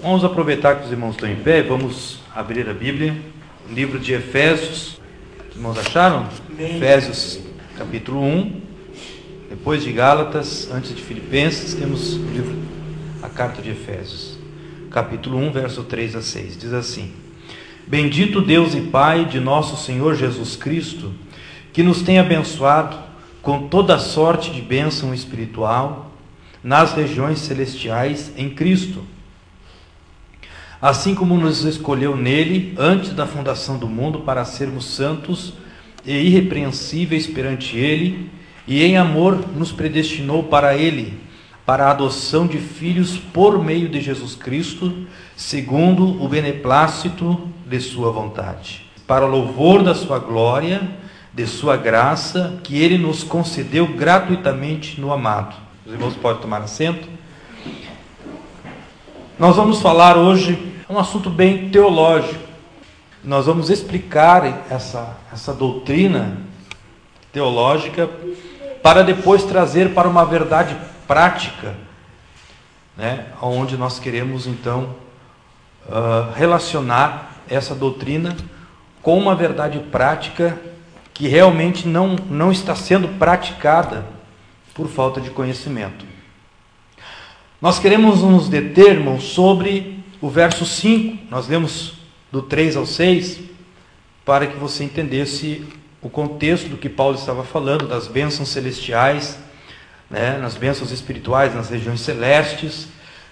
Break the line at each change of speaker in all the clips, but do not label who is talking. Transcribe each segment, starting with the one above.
Vamos aproveitar que os irmãos estão em pé, vamos abrir a Bíblia, o livro de Efésios. Os irmãos acharam? Efésios capítulo 1, depois de Gálatas, antes de Filipenses, temos o livro, a carta de Efésios, capítulo 1, verso 3 a 6, diz assim: Bendito Deus e Pai de nosso Senhor Jesus Cristo, que nos tem abençoado com toda sorte de bênção espiritual nas regiões celestiais em Cristo, assim como nos escolheu nele antes da fundação do mundo para sermos santos e irrepreensíveis perante ele, e em amor nos predestinou para ele, para a adoção de filhos por meio de Jesus Cristo, segundo o beneplácito de sua vontade, para o louvor da sua glória, de sua graça, que ele nos concedeu gratuitamente no amado. Os irmãos podem tomar assento. Nós vamos falar hoje um assunto bem teológico. Nós vamos explicar essa doutrina teológica para depois trazer para uma verdade prática, né, onde nós queremos então relacionar essa doutrina com uma verdade prática que realmente não está sendo praticada por falta de conhecimento. Nós queremos nos deter, irmãos, sobre o verso 5, nós lemos do 3 ao 6, para que você entendesse o contexto do que Paulo estava falando, das bênçãos celestiais, né, nas bênçãos espirituais, nas regiões celestes,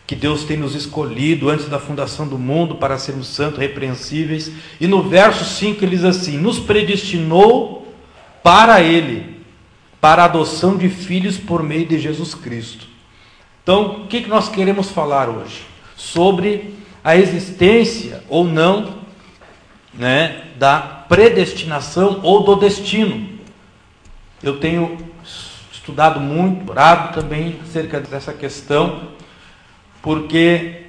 que Deus tem nos escolhido antes da fundação do mundo para sermos santos, repreensíveis. E no verso 5 ele diz assim: nos predestinou para ele, para a adoção de filhos por meio de Jesus Cristo. Então, o que nós queremos falar hoje? Sobre a existência ou não, né, da predestinação ou do destino. Eu tenho estudado muito, orado também acerca dessa questão, porque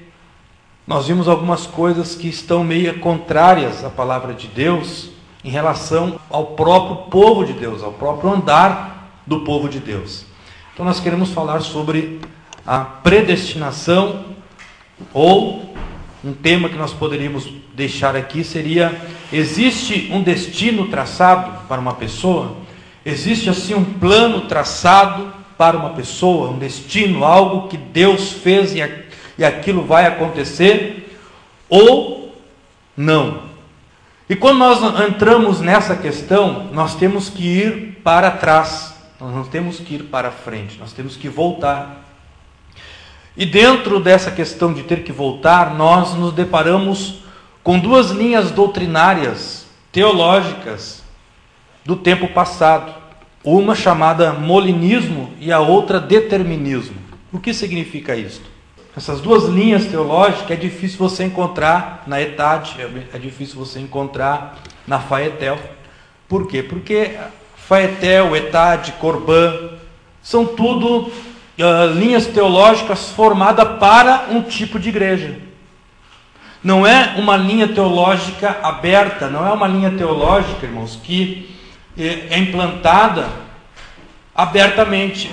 nós vimos algumas coisas que estão meio contrárias à palavra de Deus em relação ao próprio povo de Deus, ao próprio andar do povo de Deus. Então nós queremos falar sobre a predestinação, ou um tema que nós poderíamos deixar aqui seria: existe um destino traçado para uma pessoa? Existe assim um plano traçado para uma pessoa, um destino, algo que Deus fez e aquilo vai acontecer, ou não? E quando nós entramos nessa questão, nós temos que ir para trás, nós não temos que ir para frente, nós temos que voltar. E dentro dessa questão de ter que voltar, nós nos deparamos com duas linhas doutrinárias, teológicas, do tempo passado. Uma chamada molinismo e a outra determinismo. O que significa isto? Essas duas linhas teológicas é difícil você encontrar na Etade, é difícil você encontrar na Faetel. Por quê? Porque Faetel, Etade, Corbã, são tudo linhas teológicas formadas para um tipo de igreja. Não é uma linha teológica aberta, não é uma linha teológica, irmãos, que é implantada abertamente.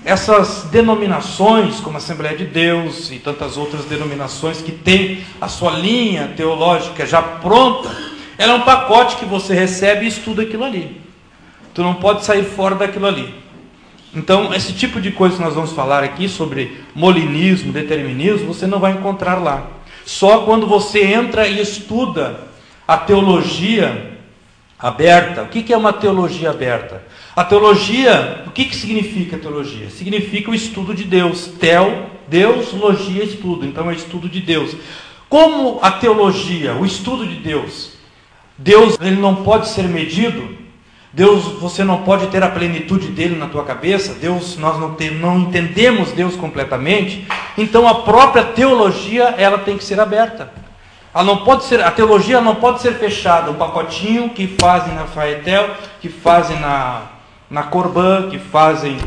Essas denominações, como a Assembleia de Deus e tantas outras denominações que têm a sua linha teológica já pronta, ela é um pacote que você recebe e estuda aquilo ali. Tu não pode sair fora daquilo ali. Então, esse tipo de coisa que nós vamos falar aqui sobre molinismo, determinismo, você não vai encontrar lá. Só quando você entra e estuda a teologia aberta. O que é uma teologia aberta? A teologia, o que significa teologia? Significa o estudo de Deus. Deus, logia, estudo. Então é estudo de Deus. Como a teologia, o estudo de Deus? Deus, ele não pode ser medido. Deus, você não pode ter a plenitude dele na tua cabeça. Deus, nós não entendemos Deus completamente. Então a própria teologia, ela tem que ser aberta. A teologia não pode ser fechada, um pacotinho que fazem na Faetel, que fazem na Corbã, que fazem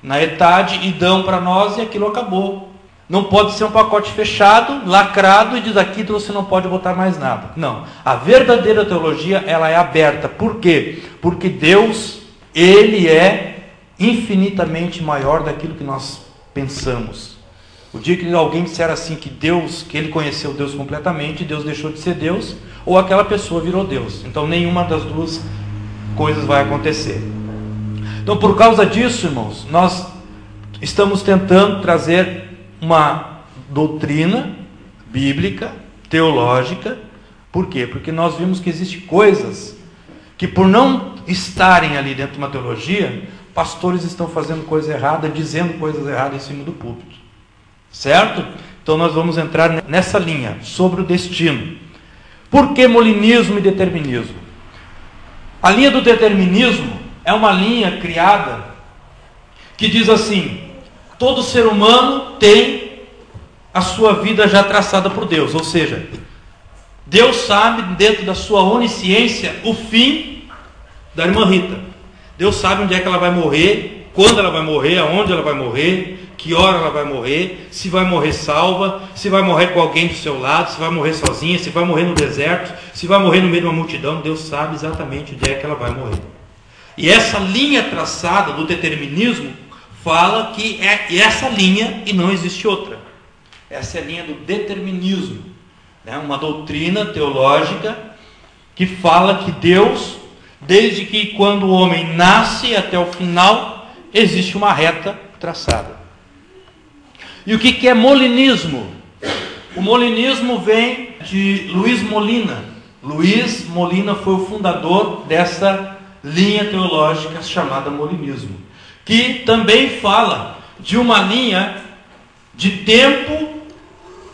na Etade e dão para nós e aquilo acabou. Não pode ser um pacote fechado, lacrado e diz aqui que você não pode botar mais nada. Não. A verdadeira teologia, ela é aberta. Por quê? Porque Deus, ele é infinitamente maior daquilo que nós pensamos. O dia que alguém disser assim que ele conheceu Deus completamente, Deus deixou de ser Deus, ou aquela pessoa virou Deus. Então nenhuma das duas coisas vai acontecer. Então, por causa disso, irmãos, nós estamos tentando trazer uma doutrina bíblica, teológica. Por quê? Porque nós vimos que existem coisas que, por não estarem ali dentro de uma teologia, pastores estão fazendo coisa errada, dizendo coisas erradas em cima do púlpito. Certo? Então nós vamos entrar nessa linha, sobre o destino. Por que molinismo e determinismo? A linha do determinismo é uma linha criada que diz assim: todo ser humano tem a sua vida já traçada por Deus, ou seja, Deus sabe, dentro da sua onisciência, o fim da irmã Rita. Deus sabe onde é que ela vai morrer, quando ela vai morrer, aonde ela vai morrer, que hora ela vai morrer, se vai morrer salva, se vai morrer com alguém do seu lado, se vai morrer sozinha, se vai morrer no deserto, se vai morrer no meio de uma multidão. Deus sabe exatamente onde é que ela vai morrer. E essa linha traçada do determinismo fala que é essa linha e não existe outra. Essa é a linha do determinismo, né? Uma doutrina teológica que fala que Deus, desde que quando o homem nasce até o final, existe uma reta traçada. E o que é molinismo? O molinismo vem de Luiz Molina. Luiz Molina foi o fundador dessa linha teológica chamada molinismo, que também fala de uma linha de tempo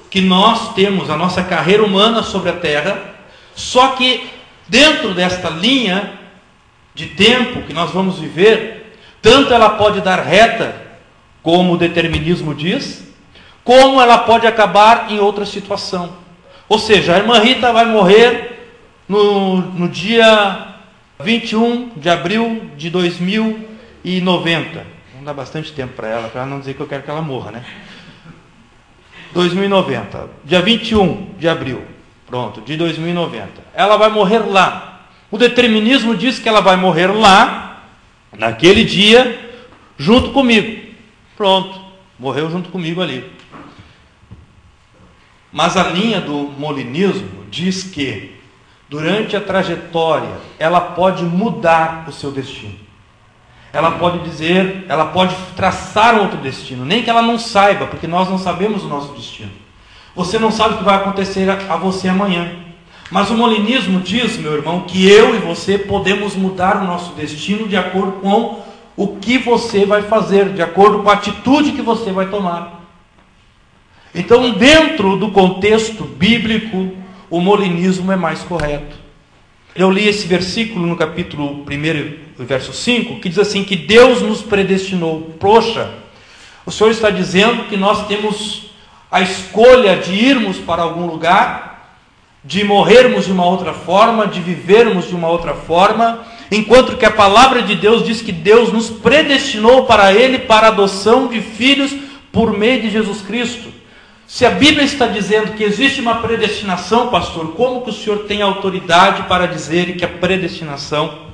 que nós temos, a nossa carreira humana sobre a terra, só que dentro desta linha de tempo que nós vamos viver, tanto ela pode dar reta, como o determinismo diz, como ela pode acabar em outra situação. Ou seja, a irmã Rita vai morrer no dia 21 de abril de 2090. Vamos dar bastante tempo para ela não dizer que eu quero que ela morra, né? 2090, dia 21 de abril, pronto, de 2090. Ela vai morrer lá. O determinismo diz que ela vai morrer lá, naquele dia, junto comigo. Pronto, morreu junto comigo ali. Mas a linha do molinismo diz que, durante a trajetória, ela pode mudar o seu destino. Ela pode dizer, ela pode traçar um outro destino, nem que ela não saiba, porque nós não sabemos o nosso destino. Você não sabe o que vai acontecer a você amanhã. Mas o molinismo diz, meu irmão, que eu e você podemos mudar o nosso destino de acordo com o que você vai fazer, de acordo com a atitude que você vai tomar. Então, dentro do contexto bíblico, o molinismo é mais correto. Eu li esse versículo no capítulo 1, verso 5, que diz assim, que Deus nos predestinou. Poxa, o Senhor está dizendo que nós temos a escolha de irmos para algum lugar, de morrermos de uma outra forma, de vivermos de uma outra forma, enquanto que a palavra de Deus diz que Deus nos predestinou para Ele, para a adoção de filhos por meio de Jesus Cristo. Se a Bíblia está dizendo que existe uma predestinação, pastor, como que o senhor tem autoridade para dizer que a predestinação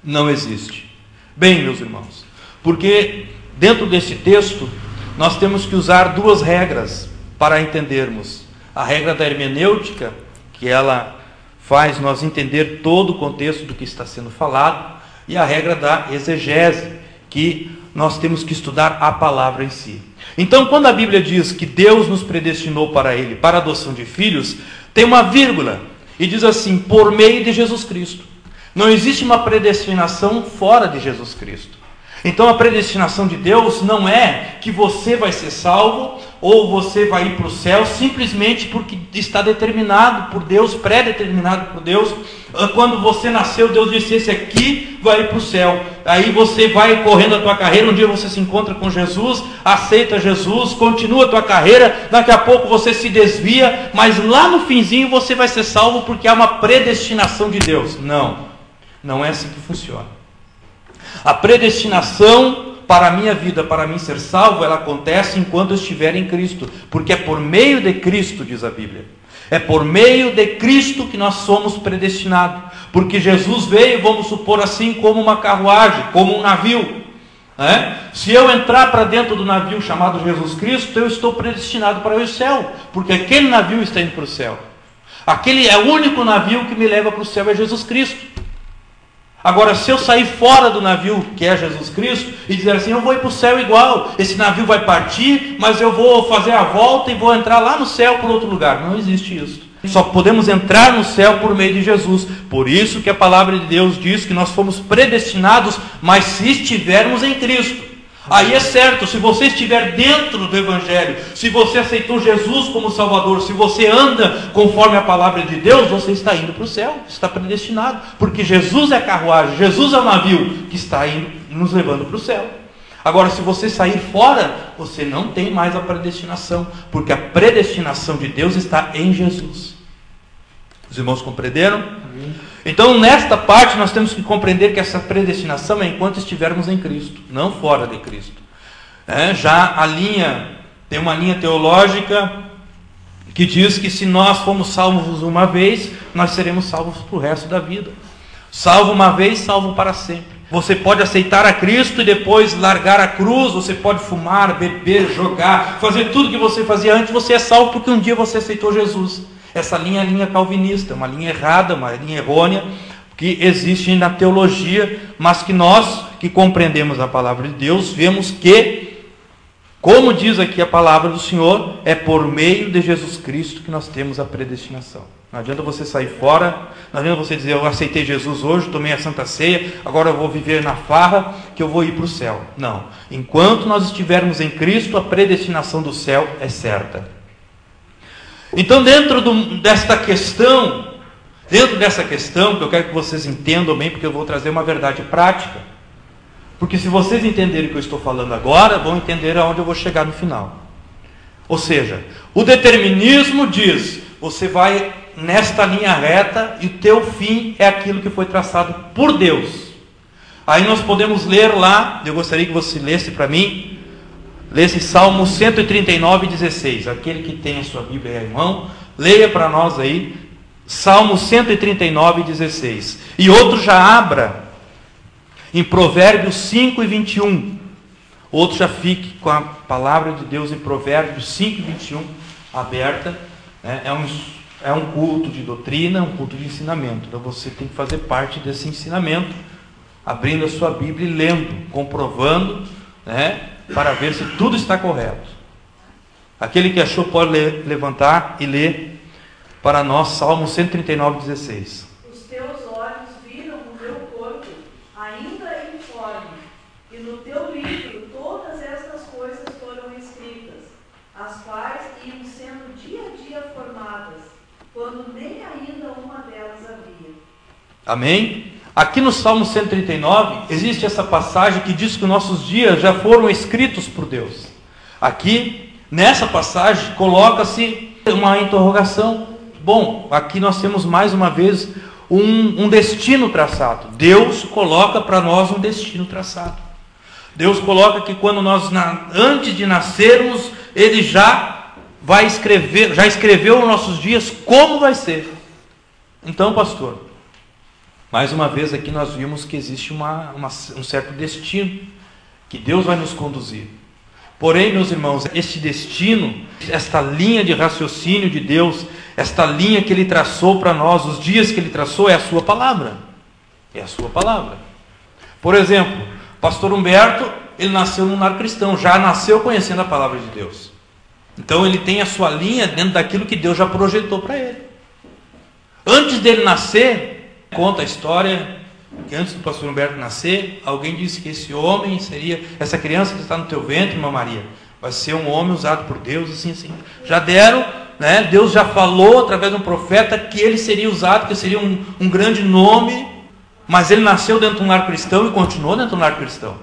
não existe? Bem, meus irmãos, porque dentro desse texto nós temos que usar duas regras para entendermos. A regra da hermenêutica, que ela faz nós entender todo o contexto do que está sendo falado, e a regra da exegese, que nós temos que estudar a palavra em si. Então, quando a Bíblia diz que Deus nos predestinou para Ele, para a adoção de filhos, tem uma vírgula, e diz assim, por meio de Jesus Cristo. Não existe uma predestinação fora de Jesus Cristo. Então, a predestinação de Deus não é que você vai ser salvo, ou você vai ir para o céu, simplesmente porque está determinado por Deus, pré-determinado por Deus. Quando você nasceu, Deus disse, esse aqui vai ir para o céu. Aí você vai correndo a tua carreira, um dia você se encontra com Jesus, aceita Jesus, continua a tua carreira, daqui a pouco você se desvia, mas lá no finzinho você vai ser salvo porque há uma predestinação de Deus. Não é assim que funciona. A predestinação para a minha vida, para mim ser salvo, ela acontece enquanto eu estiver em Cristo, porque é por meio de Cristo, diz a Bíblia. É por meio de Cristo que nós somos predestinados, porque Jesus veio, vamos supor assim, como uma carruagem, como um navio. Se eu entrar para dentro do navio chamado Jesus Cristo, eu estou predestinado para o céu, porque aquele navio está indo para o céu. Aquele é o único navio que me leva para o céu, é Jesus Cristo. Agora, se eu sair fora do navio, que é Jesus Cristo, e dizer assim, eu vou ir para o céu igual, esse navio vai partir, mas eu vou fazer a volta e vou entrar lá no céu por outro lugar. Não existe isso. Só podemos entrar no céu por meio de Jesus. Por isso que a palavra de Deus diz que nós fomos predestinados, mas se estivermos em Cristo. Aí é certo, se você estiver dentro do Evangelho, se você aceitou Jesus como Salvador, se você anda conforme a palavra de Deus, você está indo para o céu, está predestinado. Porque Jesus é a carruagem, Jesus é o navio que está indo, nos levando para o céu. Agora, se você sair fora, você não tem mais a predestinação, porque a predestinação de Deus está em Jesus. Os irmãos compreenderam? Amém. Então, nesta parte, nós temos que compreender que essa predestinação é enquanto estivermos em Cristo, não fora de Cristo. Já tem uma linha teológica que diz que se nós fomos salvos uma vez, nós seremos salvos para o resto da vida. Salvo uma vez, salvo para sempre. Você pode aceitar a Cristo e depois largar a cruz, você pode fumar, beber, jogar, fazer tudo que você fazia antes, você é salvo porque um dia você aceitou Jesus. Essa linha é a linha calvinista, uma linha errada, uma linha errônea, que existe na teologia, mas que nós, que compreendemos a palavra de Deus, vemos que, como diz aqui a palavra do Senhor, é por meio de Jesus Cristo que nós temos a predestinação. Não adianta você sair fora, não adianta você dizer, eu aceitei Jesus hoje, tomei a Santa Ceia, agora eu vou viver na farra, que eu vou ir para o céu. Não. Enquanto nós estivermos em Cristo, a predestinação do céu é certa. Então, dentro dessa questão, que eu quero que vocês entendam bem, porque eu vou trazer uma verdade prática, porque se vocês entenderem o que eu estou falando agora, vão entender aonde eu vou chegar no final. Ou seja, o determinismo diz, você vai nesta linha reta e o teu fim é aquilo que foi traçado por Deus. Aí nós podemos ler lá, eu gostaria que você lesse para mim, lesse Salmo 139, 16. Aquele que tem a sua Bíblia aí, irmão, leia para nós aí, Salmo 139, 16. E outro já abra em Provérbios 5 e 21. Outro já fique com a palavra de Deus em Provérbios 5 e 21 aberta. É um culto de doutrina, um culto de ensinamento. Então você tem que fazer parte desse ensinamento, abrindo a sua Bíblia e lendo, comprovando, para ver se tudo está correto. Aquele que achou pode levantar e ler para nós Salmo 139, 16.
Os teus olhos viram o meu corpo, ainda informe, e no teu livro todas estas coisas foram escritas, as quais iam sendo dia a dia formadas, quando nem ainda uma delas havia.
Amém? Aqui no Salmo 139, existe essa passagem que diz que os nossos dias já foram escritos por Deus. Aqui, nessa passagem, coloca-se uma interrogação. Bom, aqui nós temos mais uma vez um destino traçado. Deus coloca para nós um destino traçado. Deus coloca que quando nós, antes de nascermos, Ele já escreveu os nossos dias como vai ser. Então, pastor, mais uma vez aqui nós vimos que existe um certo destino, que Deus vai nos conduzir. Porém, meus irmãos, este destino, esta linha de raciocínio de Deus, esta linha que Ele traçou para nós, os dias que Ele traçou, é a sua palavra. É a sua palavra. Por exemplo, pastor Humberto, ele nasceu num lar cristão, já nasceu conhecendo a palavra de Deus. Então ele tem a sua linha dentro daquilo que Deus já projetou para ele. Antes dele nascer, conta a história que antes do pastor Humberto nascer, alguém disse que esse homem seria, essa criança que está no teu ventre, irmã Maria, vai ser um homem usado por Deus, assim. Já deram, Deus já falou através de um profeta que ele seria usado, que seria um grande nome, mas ele nasceu dentro de um lar cristão e continuou dentro de um lar cristão.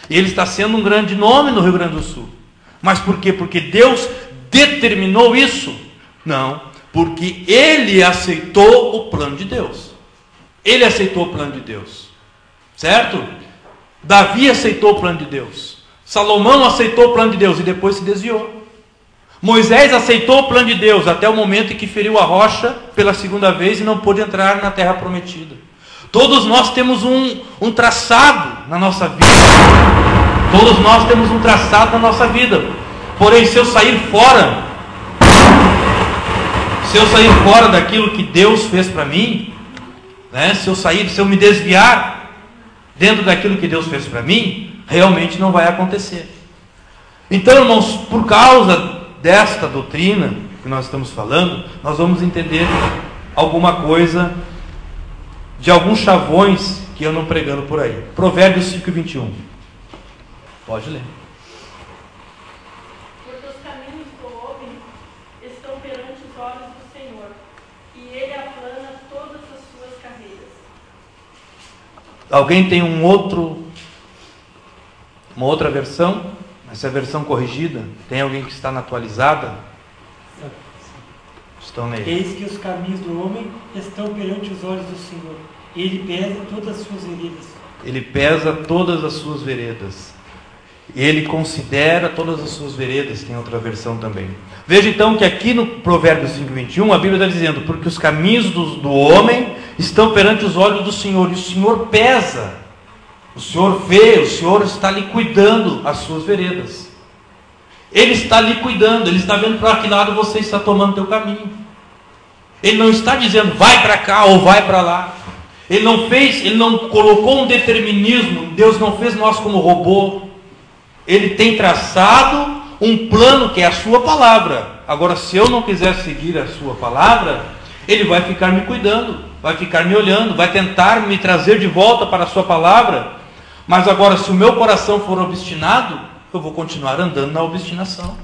E ele está sendo um grande nome no Rio Grande do Sul. Mas por quê? Porque Deus determinou isso? Não, porque ele aceitou o plano de Deus. Ele aceitou o plano de Deus, certo? Davi aceitou o plano de Deus. Salomão aceitou o plano de Deus e depois se desviou. Moisés aceitou o plano de Deus até o momento em que feriu a rocha pela segunda vez e não pôde entrar na terra prometida. Todos nós temos um traçado na nossa vida. Todos nós temos um traçado na nossa vida. Porém, se eu sair fora daquilo que Deus fez para mim, né? Se eu me desviar dentro daquilo que Deus fez para mim, realmente não vai acontecer. Então, irmãos, por causa desta doutrina que nós estamos falando, nós vamos entender alguma coisa de alguns chavões que andam pregando por aí. Provérbios 5:21. Pode ler.
Porque os caminhos do homem estão perante os olhos do Senhor, e ele aplana todas as suas carreiras.
Alguém tem uma outra versão? Essa é a versão corrigida? Tem alguém que está na atualizada? Estão nele.
Eis que os caminhos do homem estão perante os olhos do Senhor. Ele pesa todas as suas veredas. Ele pesa todas as suas veredas.
Ele considera todas as suas veredas. Tem outra versão também. Veja então que aqui no Provérbios 5:21 a Bíblia está dizendo: porque os caminhos do homem estão perante os olhos do Senhor, e o Senhor pesa, o Senhor vê, o Senhor está ali cuidando as suas veredas. Ele está ali cuidando, Ele está vendo para que lado você está tomando o teu caminho. Ele não está dizendo vai para cá ou vai para lá. Ele não colocou um determinismo. Deus não fez nós como robô. Ele tem traçado um plano que é a sua palavra. Agora, se eu não quiser seguir a sua palavra, Ele vai ficar me cuidando, vai ficar me olhando, vai tentar me trazer de volta para a sua palavra. Mas agora, se o meu coração for obstinado, eu vou continuar andando na obstinação.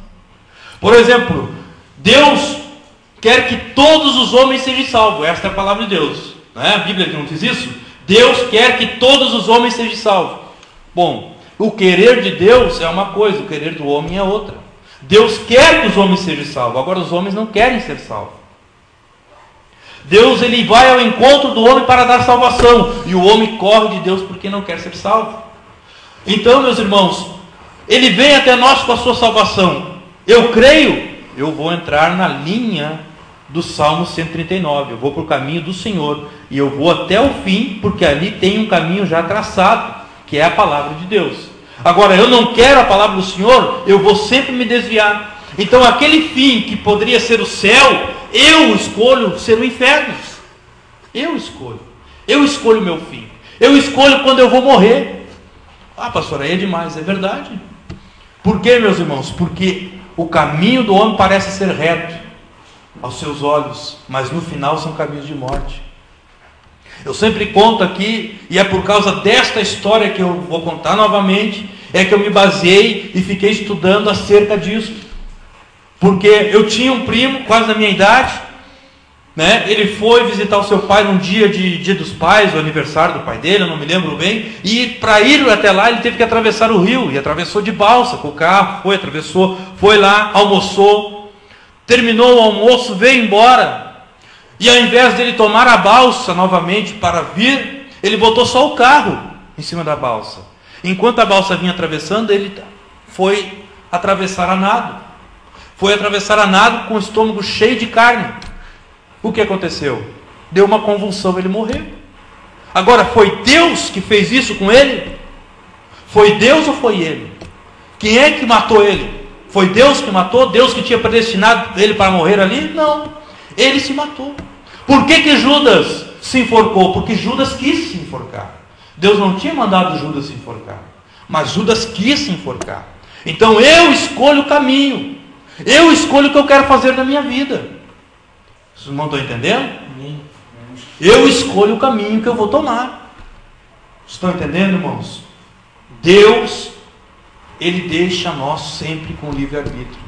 Por exemplo, Deus quer que todos os homens sejam salvos. Esta é a palavra de Deus. Não é a Bíblia que não diz isso? Deus quer que todos os homens sejam salvos. Bom, o querer de Deus é uma coisa, o querer do homem é outra. Deus quer que os homens sejam salvos, agora os homens não querem ser salvos. Deus, ele vai ao encontro do homem para dar salvação, e o homem corre de Deus porque não quer ser salvo. Então, meus irmãos, Ele vem até nós com a sua salvação. Eu creio, eu vou entrar na linha do Salmo 139, eu vou para o caminho do Senhor, e eu vou até o fim, porque ali tem um caminho já traçado, que é a palavra de Deus. Agora, eu não quero a palavra do Senhor, eu vou sempre me desviar. Então, aquele fim que poderia ser o céu, eu escolho ser o inferno. Eu escolho o meu fim. Eu escolho quando eu vou morrer. Ah, pastor, aí é demais, é verdade. Por quê, meus irmãos? Porque o caminho do homem parece ser reto aos seus olhos, mas no final são caminhos de morte. Eu sempre conto aqui, e é por causa desta história que eu vou contar novamente, é que eu me baseei e fiquei estudando acerca disso. Porque eu tinha um primo, quase da minha idade, né? Ele foi visitar o seu pai num dia dos pais, o aniversário do pai dele, eu não me lembro bem, e para ir até lá ele teve que atravessar o rio, e atravessou de balsa com o carro, atravessou, foi lá, almoçou, terminou o almoço, veio embora, e ao invés dele tomar a balsa novamente para vir, ele botou só o carro em cima da balsa. Enquanto a balsa vinha atravessando, ele foi atravessar a nado. Foi atravessar a nado com o estômago cheio de carne. O que aconteceu? Deu uma convulsão, ele morreu. Agora, foi Deus que fez isso com ele? Foi Deus ou foi ele? Quem é que matou ele? Foi Deus que matou? Deus que tinha predestinado ele para morrer ali? Não. Ele se matou. Por que Judas se enforcou? Porque Judas quis se enforcar. Deus não tinha mandado Judas se enforcar, mas Judas quis se enforcar. Então eu escolho o caminho. Eu escolho o que eu quero fazer na minha vida. Vocês não estão entendendo? Eu escolho o caminho que eu vou tomar. Vocês estão entendendo, irmãos? Deus, Ele deixa nós sempre com livre-arbítrio.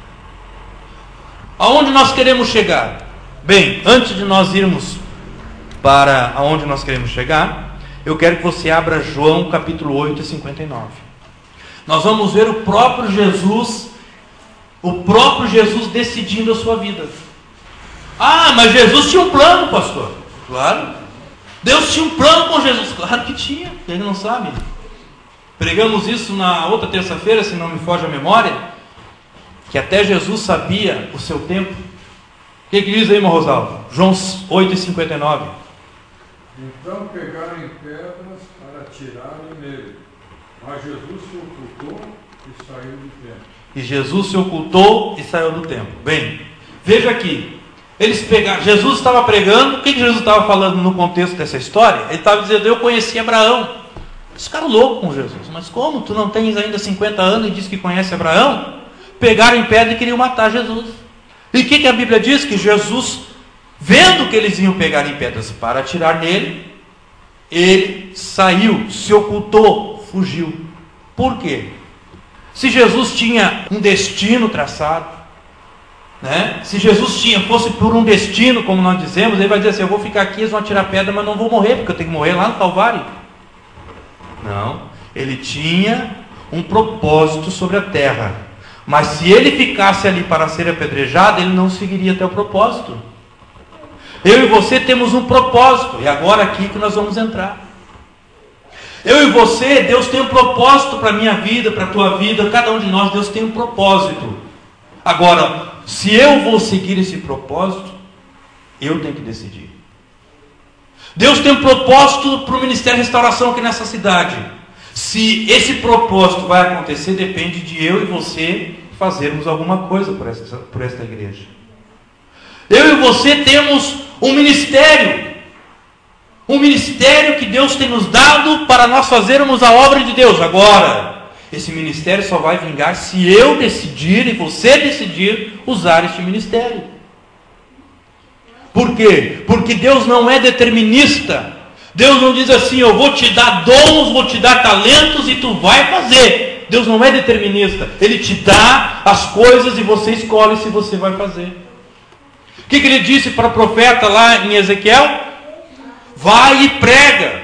Aonde nós queremos chegar? Bem, antes de nós irmos para aonde nós queremos chegar, eu quero que você abra João capítulo 8 e 59. Nós vamos ver o próprio Jesus decidindo a sua vida. Ah, mas Jesus tinha um plano, pastor. Claro. Deus tinha um plano com Jesus. Claro que tinha. Ele não sabe. Pregamos isso na outra terça-feira, se não me foge a memória, que até Jesus sabia o seu tempo. O que diz aí, irmão Rosalvo? João 8 e 59.
Então pegaram em pedras para atirarem nele. Mas Jesus se ocultou e saiu do templo.
E Jesus se ocultou e saiu do templo. Bem, veja aqui. Eles pegaram, Jesus estava pregando. O que Jesus estava falando no contexto dessa história? Ele estava dizendo: eu conheci Abraão. Eles ficaram loucos com Jesus. Mas como? Tu não tens ainda 50 anos e diz que conhece Abraão? Pegaram em pedra e queriam matar Jesus. E o que a Bíblia diz? Que Jesus, vendo que eles iam pegar em pedras para atirar nele, ele saiu, se ocultou, fugiu. Por quê? Se Jesus tinha um destino traçado, né? Se Jesus fosse por um destino, como nós dizemos, ele vai dizer assim: eu vou ficar aqui, eles vão atirar pedra, mas não vou morrer, porque eu tenho que morrer lá no Calvário. Não, ele tinha um propósito sobre a terra. Mas se ele ficasse ali para ser apedrejado, ele não seguiria até o propósito. Eu e você temos um propósito, e agora aqui que nós vamos entrar. Eu e você, Deus tem um propósito para a minha vida, para a tua vida, cada um de nós, Deus tem um propósito. Agora, se eu vou seguir esse propósito, eu tenho que decidir. Deus tem um propósito para o Ministério de Restauração aqui nessa cidade. Se esse propósito vai acontecer, depende de eu e você fazermos alguma coisa por esta igreja. Eu e você temos um ministério que Deus tem nos dado para nós fazermos a obra de Deus. Agora, esse ministério só vai vingar se eu decidir e você decidir usar este ministério. Por quê? Porque Deus não é determinista. Deus não diz assim: eu vou te dar dons, vou te dar talentos e tu vai fazer. Deus não é determinista. Ele te dá as coisas e você escolhe se você vai fazer. O que ele disse para o profeta lá em Ezequiel? Vai e prega.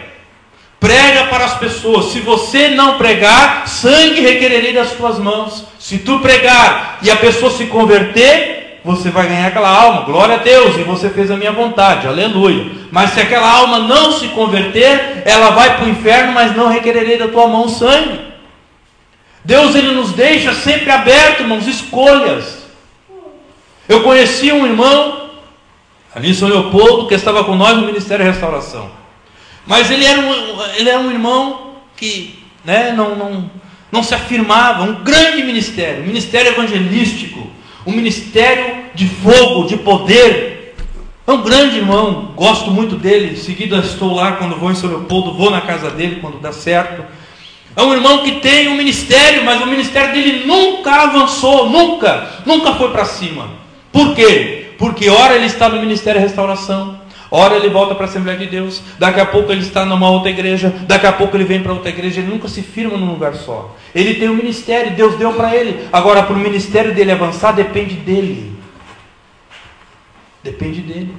Prega para as pessoas. Se você não pregar, sangue requererei das tuas mãos. Se tu pregar e a pessoa se converter, você vai ganhar aquela alma. Glória a Deus, e você fez a minha vontade. Aleluia. Mas se aquela alma não se converter, ela vai para o inferno, mas não requererei da tua mão sangue. Deus, ele nos deixa sempre aberto, irmãos, escolhas. Eu conheci um irmão ali em São Leopoldo, que estava com nós no Ministério de Restauração. Mas ele era um irmão que não se afirmava. Um grande ministério, um ministério evangelístico, um ministério de fogo, de poder. É um grande irmão, gosto muito dele. Em seguida estou lá, quando vou em São Leopoldo, vou na casa dele quando dá certo. É um irmão que tem um ministério, mas o ministério dele nunca avançou, nunca foi para cima. Por quê? Porque ora ele está no Ministério de Restauração, ora ele volta para a Assembleia de Deus, daqui a pouco ele está numa outra igreja, daqui a pouco ele vem para outra igreja, ele nunca se firma num lugar só. Ele tem um ministério, Deus deu para ele. Agora, para o ministério dele avançar, depende dele. Depende dele.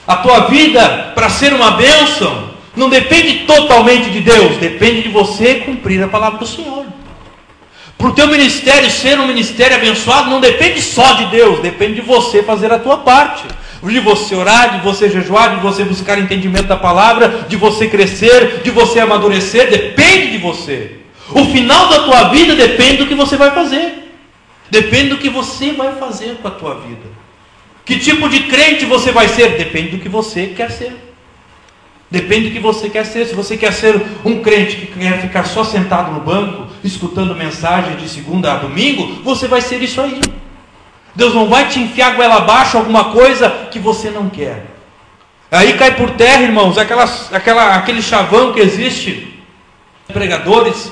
A tua vida, para ser uma bênção, não depende totalmente de Deus, depende de você cumprir a palavra do Senhor. Para o teu ministério ser um ministério abençoado, não depende só de Deus, depende de você fazer a tua parte. De você orar, de você jejuar, de você buscar entendimento da palavra, de você crescer, de você amadurecer, depende de você. O final da tua vida depende do que você vai fazer. Depende do que você vai fazer com a tua vida. Que tipo de crente você vai ser? Depende do que você quer ser. Depende do que você quer ser. Se você quer ser um crente que quer ficar só sentado no banco, escutando mensagem de segunda a domingo, você vai ser isso aí. Deus não vai te enfiar goela abaixo alguma coisa que você não quer. Aí cai por terra, irmãos, aquele chavão que existe, pregadores,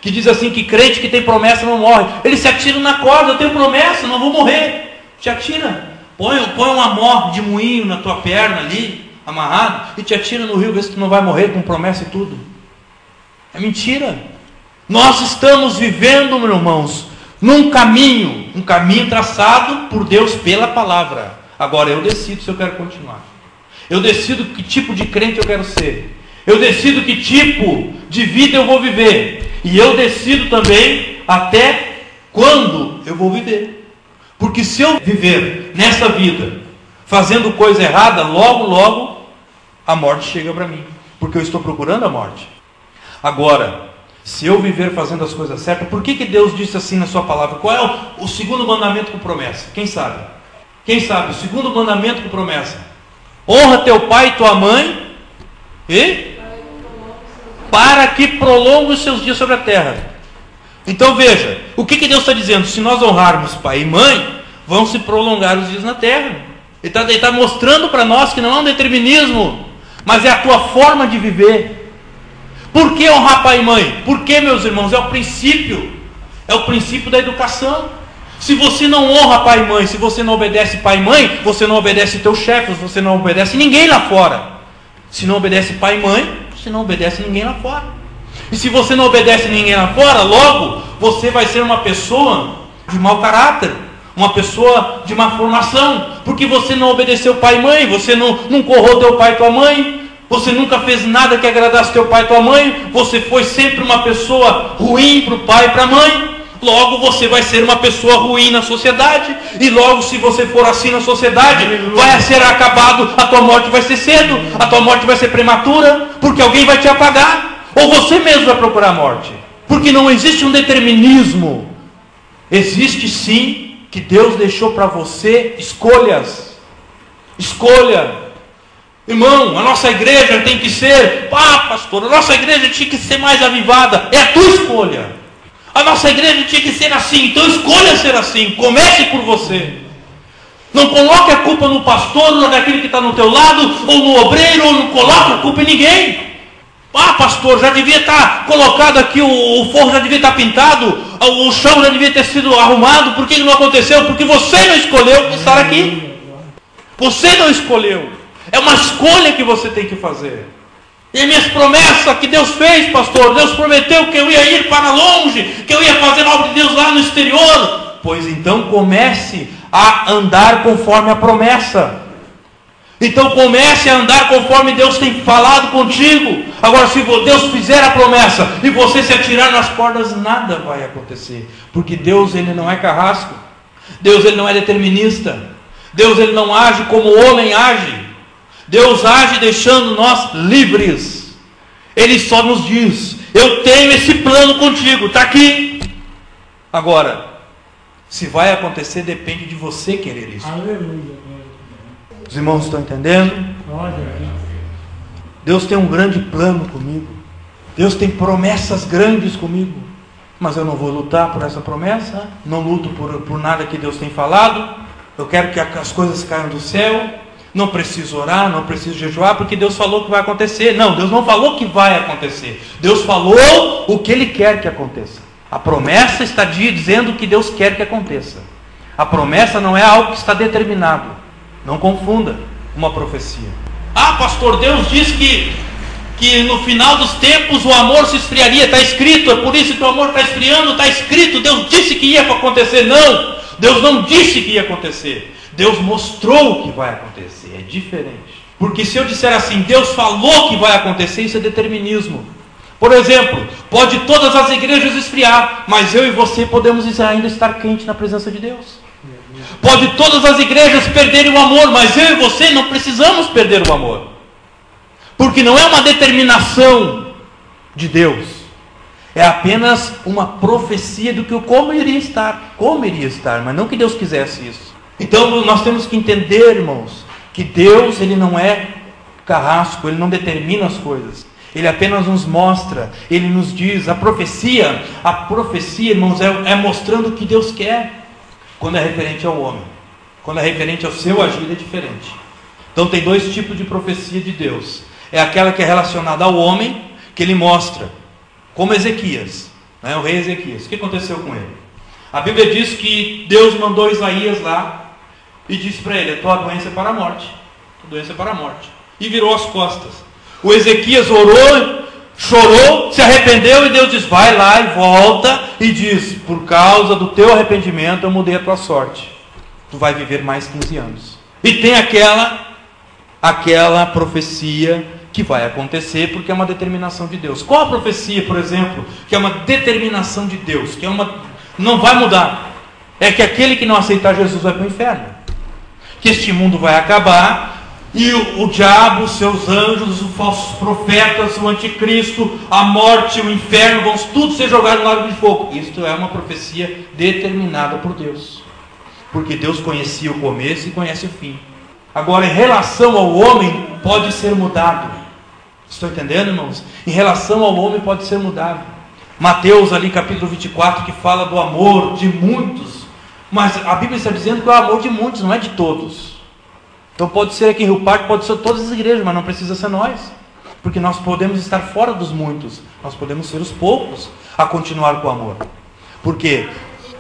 que diz assim que crente que tem promessa não morre. Ele se atira na corda: eu tenho promessa, não vou morrer. Te atira. Põe um amor de moinho na tua perna ali, amarrado, e te atira no rio, vê se tu não vai morrer com promessa e tudo. É mentira. Nós estamos vivendo, meus irmãos, num caminho, um caminho traçado por Deus pela palavra. Agora eu decido se eu quero continuar. Eu decido que tipo de crente eu quero ser. Eu decido que tipo de vida eu vou viver. E eu decido também até quando eu vou viver. Porque se eu viver nessa vida fazendo coisa errada, logo a morte chega para mim. Porque eu estou procurando a morte. Agora, se eu viver fazendo as coisas certas, por que Deus disse assim na sua palavra? Qual é o segundo mandamento com promessa? Quem sabe? Quem sabe? O segundo mandamento com promessa. Honra teu pai e tua mãe, e para que prolongue os seus dias sobre a terra. Então veja, o que Deus está dizendo? Se nós honrarmos pai e mãe, vão se prolongar os dias na terra. Ele está mostrando para nós que não é um determinismo, mas é a tua forma de viver. Por que honrar pai e mãe? Porque, meus irmãos, é o princípio da educação. Se você não honra pai e mãe, se você não obedece pai e mãe, você não obedece teus chefes, você não obedece ninguém lá fora. Se não obedece pai e mãe, você não obedece ninguém lá fora. E se você não obedece ninguém lá fora, logo você vai ser uma pessoa de mau caráter, uma pessoa de má formação, porque você não obedeceu pai e mãe, você não honrou teu pai e tua mãe, você nunca fez nada que agradasse teu pai e tua mãe, você foi sempre uma pessoa ruim para o pai e para a mãe. Logo você vai ser uma pessoa ruim na sociedade, e logo, se você for assim na sociedade, vai ser acabado, a tua morte vai ser cedo, a tua morte vai ser prematura, porque alguém vai te apagar, ou você mesmo vai procurar a morte. Porque não existe um determinismo. Existe sim que Deus deixou para você escolhas. Escolha. Irmão, a nossa igreja tem que ser, pastor, a nossa igreja tinha que ser mais avivada. É a tua escolha. A nossa igreja tinha que ser assim, então escolha ser assim, comece por você. Não coloque a culpa no pastor, ou naquele que está no teu lado, ou no obreiro, ou não coloque a culpa em ninguém. Pastor, já devia estar colocado aqui, o forro já devia estar pintado, o chão já devia ter sido arrumado, por que não aconteceu? Porque você não escolheu estar aqui. Você não escolheu. É uma escolha que você tem que fazer. E as minhas promessas que Deus fez, pastor, Deus prometeu que eu ia ir para longe, que eu ia fazer a obra de Deus lá no exterior. Pois então comece a andar conforme a promessa. Então comece a andar conforme Deus tem falado contigo. Agora, se Deus fizer a promessa e você se atirar nas cordas, nada vai acontecer. Porque Deus, ele não é carrasco. Deus, ele não é determinista. Deus, ele não age como o homem age. Deus age deixando nós livres. Ele só nos diz: eu tenho esse plano contigo, está aqui. Agora, se vai acontecer, depende de você querer isso.
Aleluia.
Os irmãos estão entendendo? Deus tem um grande plano comigo. Deus tem promessas grandes comigo. Mas eu não vou lutar por essa promessa. Não luto por nada que Deus tem falado. Eu quero que as coisas caiam do céu. Não preciso orar, não preciso jejuar, porque Deus falou que vai acontecer. Não, Deus não falou que vai acontecer. Deus falou o que Ele quer que aconteça. A promessa está dizendo o que Deus quer que aconteça. A promessa não é algo que está determinado. Não confunda uma profecia. Pastor, Deus diz que no final dos tempos o amor se esfriaria. Está escrito, é por isso que o amor está esfriando. Está escrito, Deus disse que ia acontecer. Não, Deus não disse que ia acontecer. Deus mostrou o que vai acontecer. É diferente. Porque se eu disser assim, Deus falou que vai acontecer, isso é determinismo. Por exemplo, pode todas as igrejas esfriar, mas eu e você podemos ainda estar quente na presença de Deus. Pode todas as igrejas perderem o amor, mas eu e você não precisamos perder o amor. Porque não é uma determinação de Deus. É apenas uma profecia do que como iria estar. Como iria estar, mas não que Deus quisesse isso. Então nós temos que entender, irmãos, que Deus, ele não é carrasco, ele não determina as coisas. Ele apenas nos mostra, ele nos diz. A profecia, irmãos, é mostrando o que Deus quer. Quando é referente ao homem, quando é referente ao seu agir, é diferente. Então tem dois tipos de profecia de Deus. É aquela que é relacionada ao homem, que ele mostra, como Ezequias, né? O rei Ezequias. O que aconteceu com ele? A Bíblia diz que Deus mandou Isaías lá e disse para ele: a tua doença é para a morte. A tua doença é para a morte. E virou as costas. O Ezequias orou, chorou, se arrependeu, e Deus diz: vai lá e volta, e diz: por causa do teu arrependimento eu mudei a tua sorte. Tu vai viver mais 15 anos. E tem aquela profecia que vai acontecer, porque é uma determinação de Deus. Qual a profecia, por exemplo, que é uma determinação de Deus, que não vai mudar? É que aquele que não aceitar Jesus vai para o inferno. Que este mundo vai acabar, e o diabo, os seus anjos, os falsos profetas, o anticristo, a morte, o inferno, vão tudo ser jogados no lago de fogo. Isto é uma profecia determinada por Deus. Porque Deus conhecia o começo e conhece o fim. Agora, em relação ao homem, pode ser mudado. Estão entendendo, irmãos? Em relação ao homem, pode ser mudado. Mateus, ali, capítulo 24, que fala do amor de muitos. Mas a Bíblia está dizendo que é o amor de muitos, não é de todos. Então pode ser aqui em Rio Parque, pode ser todas as igrejas, mas não precisa ser nós. Porque nós podemos estar fora dos muitos. Nós podemos ser os poucos a continuar com o amor. Por quê?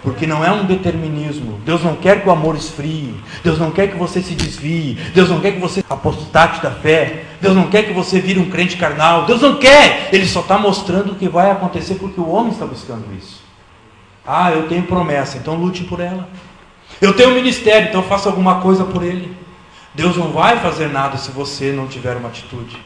Porque não é um determinismo. Deus não quer que o amor esfrie. Deus não quer que você se desvie. Deus não quer que você apostate da fé. Deus não quer que você vire um crente carnal. Deus não quer. Ele só está mostrando o que vai acontecer porque o homem está buscando isso. Ah, eu tenho promessa, então lute por ela. Eu tenho um ministério, então faça alguma coisa por ele. Deus não vai fazer nada se você não tiver uma atitude.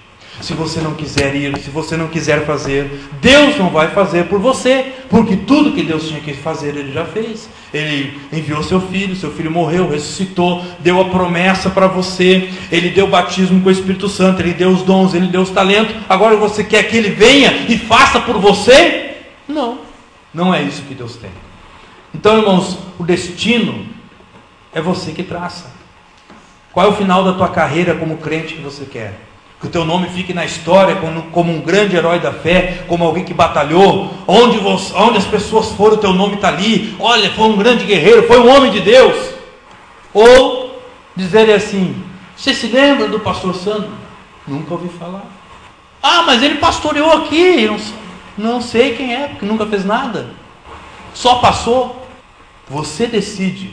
Se você não quiser ir, se você não quiser fazer, Deus não vai fazer por você, porque tudo que Deus tinha que fazer, Ele já fez. Ele enviou seu filho morreu, ressuscitou, deu a promessa para você, Ele deu o batismo com o Espírito Santo, Ele deu os dons, Ele deu os talentos. Agora você quer que Ele venha e faça por você? Não, não é isso que Deus tem. Então, irmãos, o destino é você que traça. Qual é o final da tua carreira como crente que você quer? Que o teu nome fique na história como um grande herói da fé, como alguém que batalhou, onde as pessoas foram, o teu nome está ali, olha, foi um grande guerreiro, foi um homem de Deus. Ou dizerem assim, você se lembra do pastor Sandro? Nunca ouvi falar. Ah, mas ele pastoreou aqui, não sei quem é, porque nunca fez nada, só passou. Você decide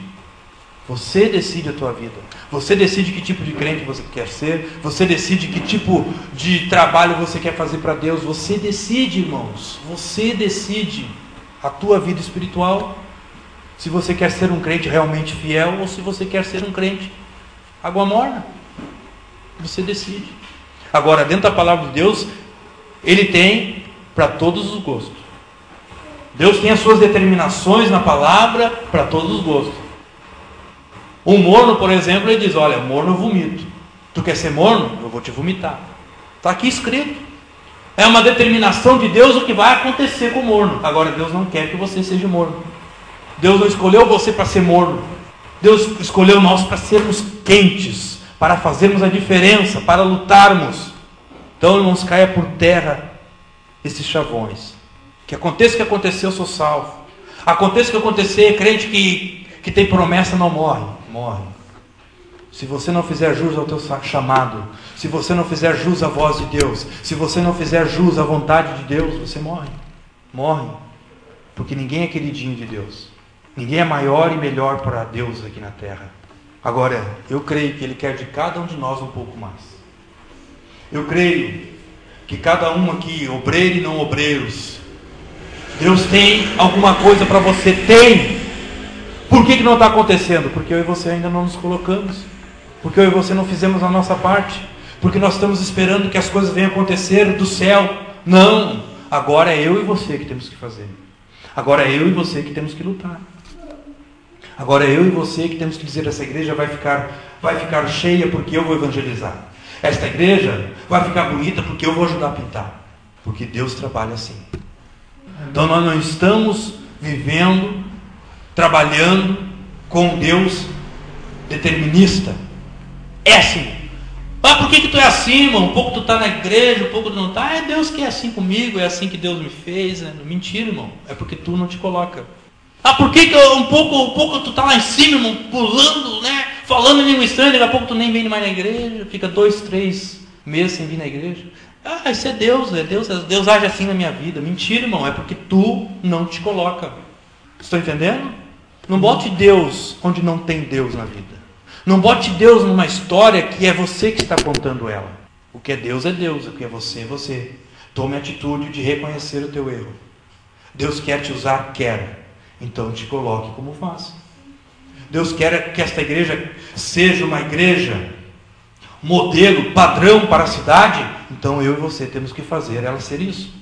a tua vida. Você decide que tipo de crente você quer ser. Você decide que tipo de trabalho você quer fazer para Deus. Você decide, irmãos. Você decide a tua vida espiritual. Se você quer ser um crente realmente fiel ou se você quer ser um crente água morna. Você decide. Agora, dentro da palavra de Deus, Ele tem para todos os gostos. Deus tem as suas determinações na palavra para todos os gostos. O morno, por exemplo, ele diz, olha, morno eu vomito. Tu quer ser morno? Eu vou te vomitar. Está aqui escrito. É uma determinação de Deus o que vai acontecer com o morno. Agora, Deus não quer que você seja morno. Deus não escolheu você para ser morno. Deus escolheu nós para sermos quentes, para fazermos a diferença, para lutarmos. Então, irmãos, caia por terra esses chavões. Que aconteça o que acontecer, eu sou salvo. Aconteça o que acontecer, crente que tem promessa não morre. Morre. Se você não fizer jus ao teu chamado, se você não fizer jus à voz de Deus, se você não fizer jus à vontade de Deus, você morre. Morre. Porque ninguém é queridinho de Deus. Ninguém é maior e melhor para Deus aqui na terra. Agora, eu creio que Ele quer de cada um de nós um pouco mais. Eu creio que cada um aqui, obreiro e não obreiros, Deus tem alguma coisa para você. Tem. Por que não está acontecendo? Porque eu e você ainda não nos colocamos. Porque eu e você não fizemos a nossa parte. Porque nós estamos esperando que as coisas venham acontecer do céu. Não. Agora é eu e você que temos que fazer. Agora é eu e você que temos que lutar. Agora é eu e você que temos que dizer, essa igreja vai ficar cheia porque eu vou evangelizar. Esta igreja vai ficar bonita porque eu vou ajudar a pintar. Porque Deus trabalha assim. Então nós não estamos vivendo, trabalhando com Deus determinista. É assim. Ah, por que tu é assim, irmão? Um pouco tu está na igreja, um pouco tu não está. É Deus que é assim comigo, é assim que Deus me fez. Né? Mentira, irmão. É porque tu não te coloca. Ah, por que um pouco tu está lá em cima, irmão, pulando, né? Falando em língua estranha, daqui a pouco tu nem vem mais na igreja, fica 2, 3 meses sem vir na igreja. Ah, isso é Deus, Deus age assim na minha vida. Mentira, irmão, é porque tu não te coloca. Estão entendendo? Não bote Deus onde não tem Deus na vida. Não bote Deus numa história que é você que está contando ela. O que é Deus, o que é você. Tome a atitude de reconhecer o teu erro. Deus quer te usar, quer. Então te coloque como faz. Deus quer que esta igreja seja uma igreja modelo, padrão para a cidade. Então eu e você temos que fazer ela ser isso.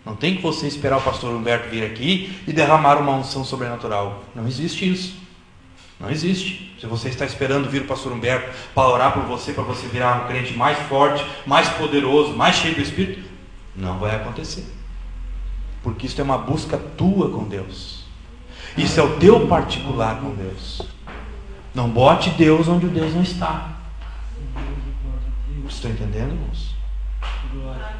Não tem que você esperar o pastor Humberto vir aqui e derramar uma unção sobrenatural. Não existe isso. Não existe. Se você está esperando vir o pastor Humberto para orar por você, para você virar um crente mais forte, mais poderoso, mais cheio do Espírito, não vai acontecer. Porque isso é uma busca tua com Deus. Isso é o teu particular com Deus. Não bote Deus onde o Deus não está. Estão entendendo, irmãos?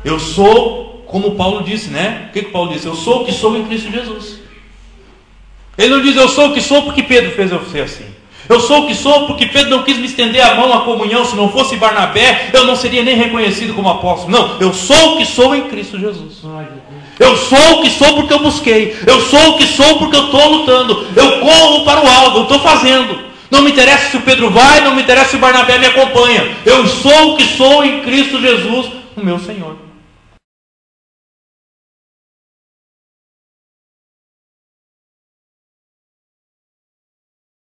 Eu sou, como Paulo disse, né? O que Paulo disse? Eu sou o que sou em Cristo Jesus. Ele não diz eu sou o que sou porque Pedro fez eu ser assim. Eu sou o que sou porque Pedro não quis me estender a mão à comunhão. Se não fosse Barnabé, eu não seria nem reconhecido como apóstolo. Não, eu sou o que sou em Cristo Jesus. Eu sou o que sou porque eu busquei. Eu sou o que sou porque eu estou lutando. Eu corro para o alvo, eu estou fazendo. Não me interessa se o Pedro vai, não me interessa se o Barnabé me acompanha. Eu sou o que sou em Cristo Jesus, o meu Senhor.